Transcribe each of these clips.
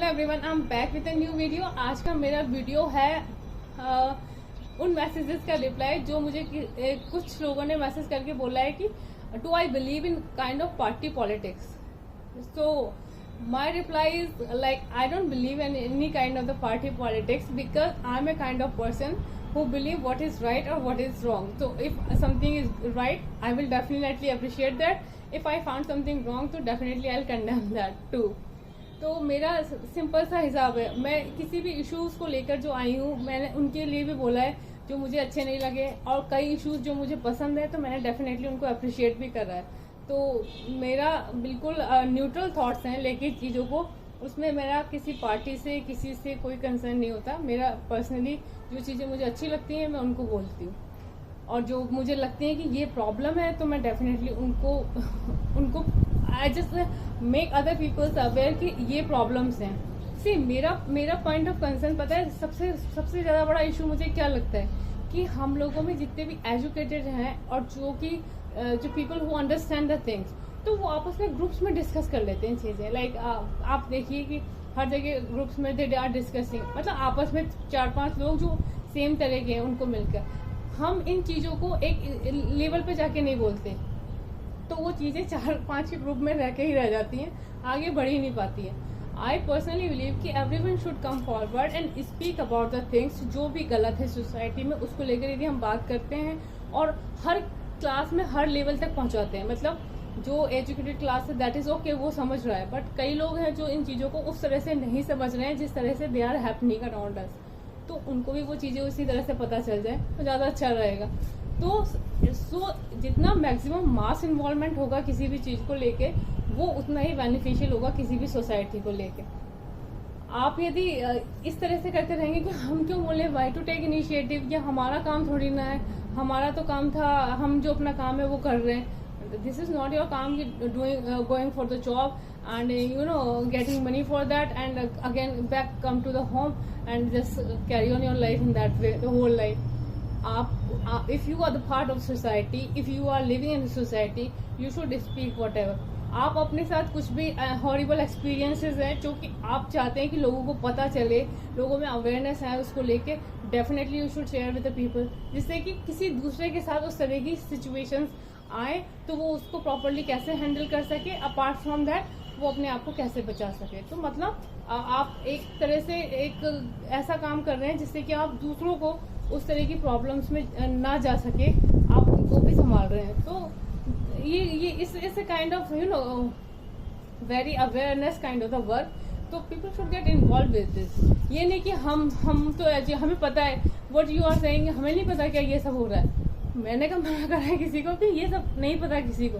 Hello everyone, I am back with a new video. आज का मेरा वीडियो है उन मैसेजेस का रिप्लाई जो मुझे कुछ लोगों ने मैसेज करके बोला है कि do I believe in kind of party politics. So my reply is like I don't believe in any kind of the party politics because I am a kind of person who believe what is right or what is wrong. So if something is right, I will definitely appreciate that. If I found something wrong, तो definitely I'll condemn that too. तो मेरा simple सा हिसाब है, मैं किसी भी issues को लेकर जो आई हूँ मैंने उनके लिए भी बोला है जो मुझे अच्छे नहीं लगे, और कई इश्यूज जो मुझे पसंद है तो मैंने डेफिनेटली उनको अप्रिशिएट भी करा है। तो मेरा बिल्कुल न्यूट्रल थॉट्स हैं लेकिन चीज़ों को, उसमें मेरा किसी पार्टी से किसी से कोई कंसर्न नहीं होता। मेरा पर्सनली जो चीज़ें मुझे अच्छी लगती हैं मैं उनको बोलती हूँ, और जो मुझे लगती है कि ये प्रॉब्लम है तो मैं डेफिनेटली उनको I just make other peoples aware कि ये प्रॉब्लम्स हैं। सी मेरा पॉइंट ऑफ कंसर्न पता है, सबसे ज़्यादा बड़ा इशू मुझे क्या लगता है कि हम लोगों में जितने भी एजुकेटेड हैं और जो people who understand the things, तो वो आपस में ग्रुप्स में डिस्कस कर लेते हैं चीज़ें। लाइक आप देखिए कि हर जगह ग्रुप्स में दे आर डिस्कसिंग, मतलब आपस में 4-5 लोग जो सेम तरह के हैं उनको मिलकर हम इन चीज़ों को एक लेवल पे जाके नहीं बोलते, तो वो चीज़ें 4-5 के ग्रुप में रह के ही रह जाती हैं, आगे बढ़ ही नहीं पाती है। आई पर्सनली बिलीव कि everyone should come forward and speak about the things जो भी गलत है सोसाइटी में, उसको लेकर यदि हम बात करते हैं और हर क्लास में हर लेवल तक पहुँचाते हैं। मतलब जो एजुकेटेड क्लास है दैट इज ओके, वो समझ रहा है, बट कई लोग हैं जो इन चीज़ों को उस तरह से नहीं समझ रहे हैं जिस तरह से they are happening around us, तो उनको भी वो चीज़ें उसी तरह से पता चल जाए तो ज़्यादा अच्छा रहेगा। तो जितना मैक्सिमम मास इन्वॉल्वमेंट होगा किसी भी चीज़ को लेके वो उतना ही बेनिफिशियल होगा किसी भी सोसाइटी को लेके। आप यदि इस तरह से करते रहेंगे कि हम क्यों बोले वाई टू टेक इनिशिएटिव, या हमारा काम थोड़ी ना है, हमारा तो काम था, हम जो अपना काम है वो कर रहे हैं। This is not your काम, going for the job and getting money for that, and again back come to the home and just carry on your life in that way the whole life. If you are the part of society, if you are living in the society, you should speak whatever. आप अपने साथ कुछ भी horrible experiences हैं जो कि आप चाहते हैं कि लोगों को पता चले, लोगों में अवेयरनेस है उसको लेके, definitely you should share with the people, जिससे कि किसी दूसरे के साथ उस तरह की सिचुएशंस आए तो वो उसको प्रॉपरली कैसे हैंडल कर सके, अपार्ट फ्रॉम दैट वो अपने आप को कैसे बचा सके। तो मतलब आप एक तरह से एक ऐसा काम कर रहे हैं जिससे कि आप दूसरों को उस तरह की प्रॉब्लम्स में ना जा सके, आप उनको भी संभाल रहे हैं। तो ये इस kind of very awareness kind of the work. तो people should get involve with this. ये नहीं कि हम तो हमें पता है व्हाट यू आर सेइंग, हमें नहीं पता क्या ये सब हो रहा है। मैंने कहा मना करा है किसी को कि ये सब नहीं पता, किसी को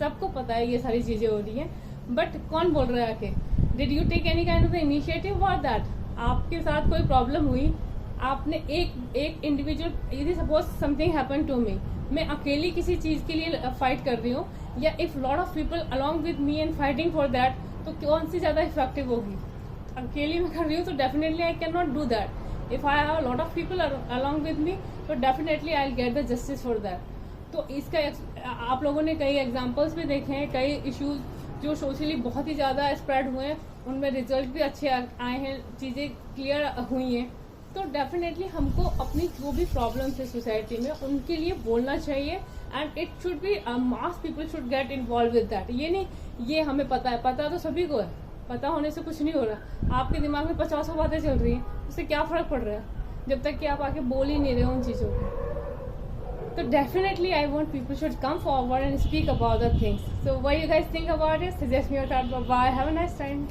सबको पता है ये सारी चीज़ें हो रही हैं, बट कौन बोल रहा है आके did you take any kind of initiative for that. आपके साथ कोई प्रॉब्लम हुई, आपने एक इंडिविजुअल, यदि suppose something happen to me, मैं अकेली किसी चीज़ के लिए फाइट कर रही हूँ, या if lot of people along with me and fighting for that, तो कौन सी ज़्यादा इफेक्टिव होगी। अकेली मैं कर रही हूँ तो definitely I can not do that. If I have a lot of people along with me, तो definitely I'll get the justice for that. तो इसका आप लोगों ने कई एग्जांपल्स भी देखे हैं, कई इश्यूज जो सोशली बहुत ही ज़्यादा स्प्रेड हुए हैं, उनमें रिजल्ट भी अच्छे आए हैं, चीज़ें क्लियर हुई हैं। तो डेफिनेटली हमको अपनी जो भी प्रॉब्लम्स है सोसाइटी में उनके लिए बोलना चाहिए, and it should be mass people should get involve with that. ये नहीं ये हमें पता है, पता तो सभी को है, पता होने से कुछ नहीं हो रहा। आपके दिमाग में 50 बातें चल रही हैं, उससे क्या फ़र्क पड़ रहा है जब तक कि आप आके बोल ही नहीं रहे उन चीज़ों को। तो definitely I want people should come forward and speak about the things. So what you guys think about it, suggest me your thought. Bye, have a nice time.